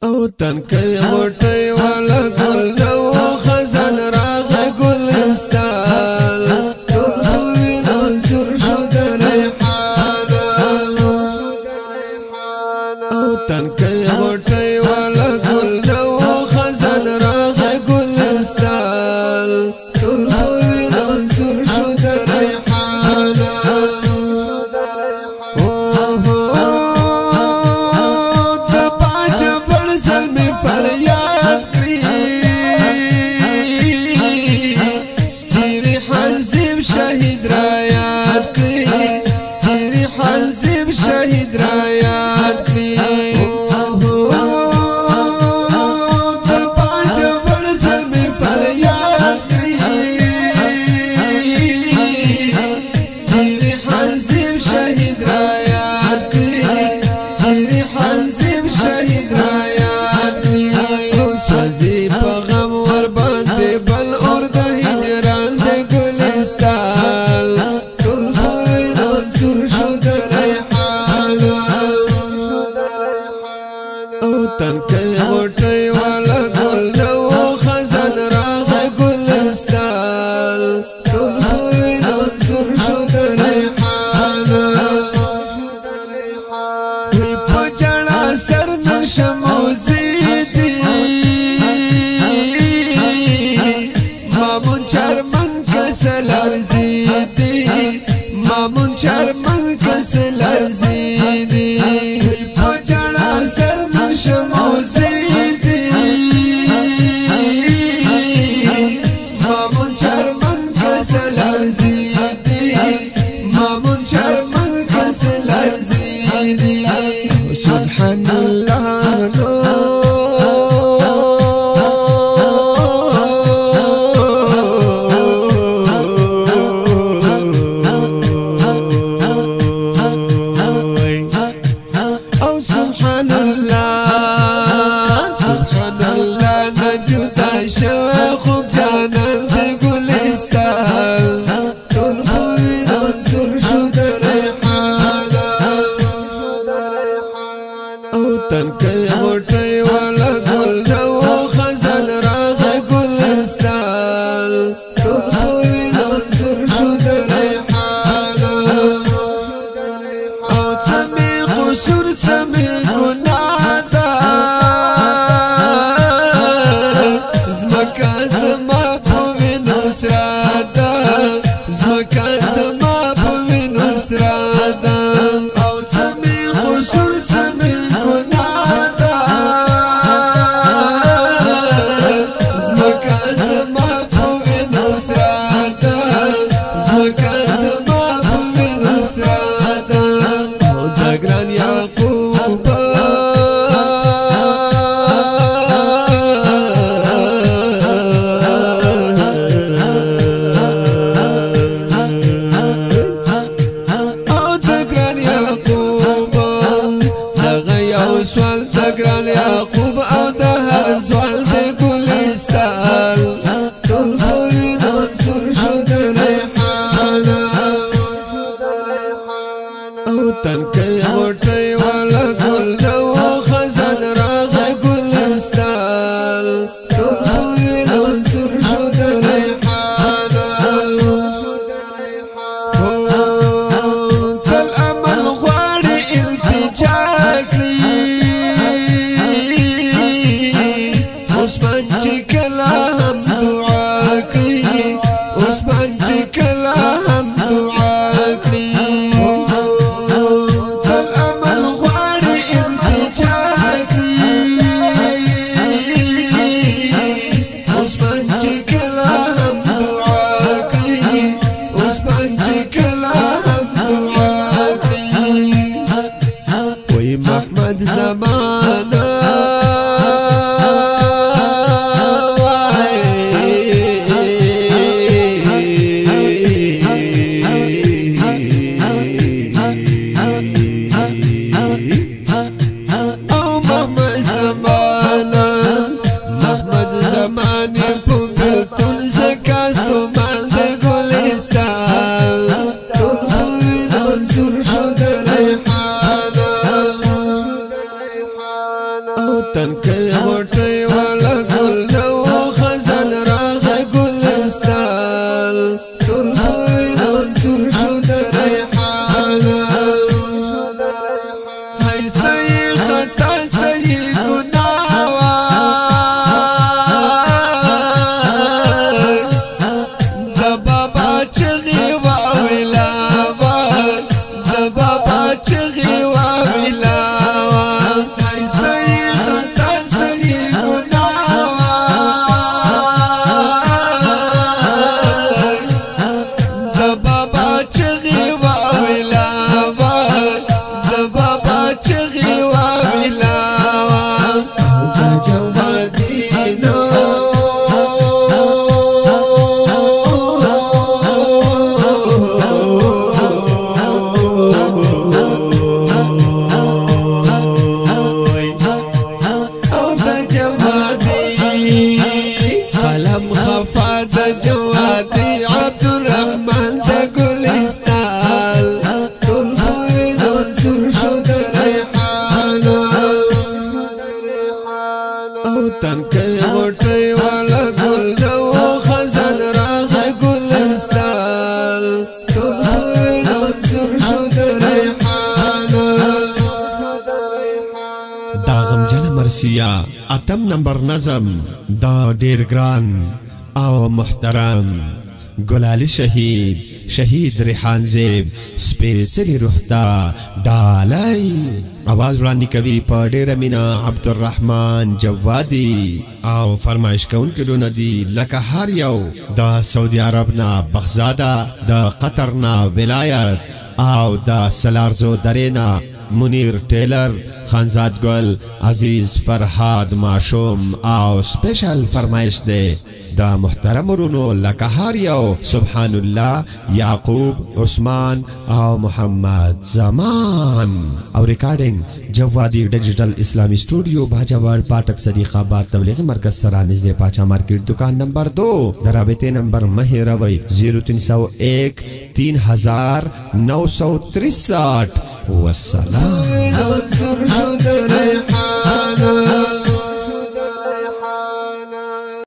او تنکی غټی والا ګل نو خزان راغ ګلستان ټول وینو سر شو د ریحانه او تنکی غټی والا ګل نو خزان راغ ګلستان ټول وینو سر شو د ریحانه فریاد کری جیری حنزب شهید را یاد کری جیری حنزب شهید را یاد کری دپاچ برزل می فریاد کری جیری حنزب شهید را یاد کری جیری حنزب شهید را سوزی پا غم ور باندې بل اور د هجران د ګلستان ټول وینو سر شو د ریحانه او تنکی غټی والا ګل نو خزان راغ ګلستان ټول وینو سر شو د ریحانه په جړا سر نن شموزي مامون چرمن کسل ارزیدی مامون چرمن کسل ارزیدی پجڑا سر من شموزیدی مامون چرمن کسل ارزیدی مامون چرمن کسل ارزیدی سبحان الله خوب جانان د ګلستان ټول وینو سر شو د ریحانه او تنکی غټی والا ګل نو خزان راغ ګلستان ټول وینو سر شو د ریحانه او څه می قصور څه می ګناه ده زمکا زما په وینو سرادا زمکا زما په وینو سرادا او څه می قصور څه می ګناه ده زمکا زما په وینو سرادا زمکا زما په وینو سرادا او د ګران یعقوب سوال د ګران یعقوب او د هر سوال د ګلستان ټول وینو سر شو د ریحانه او تنکی غټی والا ګل نو خزان راغ ګلستان ټول وینو سر شو د ریحانه تل عمل غواړي التجا عثمان چې کله هم دعا کوي عثمان چې کله هم دعا کوي تل عمل غواړي التجا کوي عثمان چې کله هم دعا کوي عثمان چې کله هم دعا کوي وای محمد زمانه تنکي غټي ولا ګل نو خزان راغ ګلستان ټول وینو سور شو د ریحانه هاي سي خطا سي ګناوا د بابا چغي واویلا د بابا چغي واویلا هاي سي خطا سي ګناوا د بابا چغي واویلا د بابا چغي واویلا جوادینو قلم خفا د جوادي عبدالرحمن د ګلستان ټول وینو سور شو د ریحانه او تنکي غټي ولا ګل نو خزان راغ ګلستان ټول وینو سور شو د ریحانه دا غمجنه مرثیه اتم نمبر نظم دا ډیر ګران او محترم ګلالي شهید ریحان زیب سپېڅلې روح ته ډالۍ आवाज وړاندې کوي په ډېره مینه عبدالرحمن جوادي او فرمایش کوونکي لونه دي لکه هر یو د سعودي عرب نه بغزاده د قطر نه ولایت او د سلارزو درې نه منیر ټیلر خانزاد ګل عزیز فرهاد ماشوم او سپیشل فرمایش دی دا محترم ورونو لکه هر یو سبحان الله یعقوب عثمان او محمد زمان او ریکارډینګ جوادی ډیجیټل اسلامی سټوډیو باجوړ پاټک صدیق آباد تبلیغی مرکز سره نږدې پاچا مارکیټ دکان نمبر 2 درابطه نمبر مهیروي 0301 3963 والسلام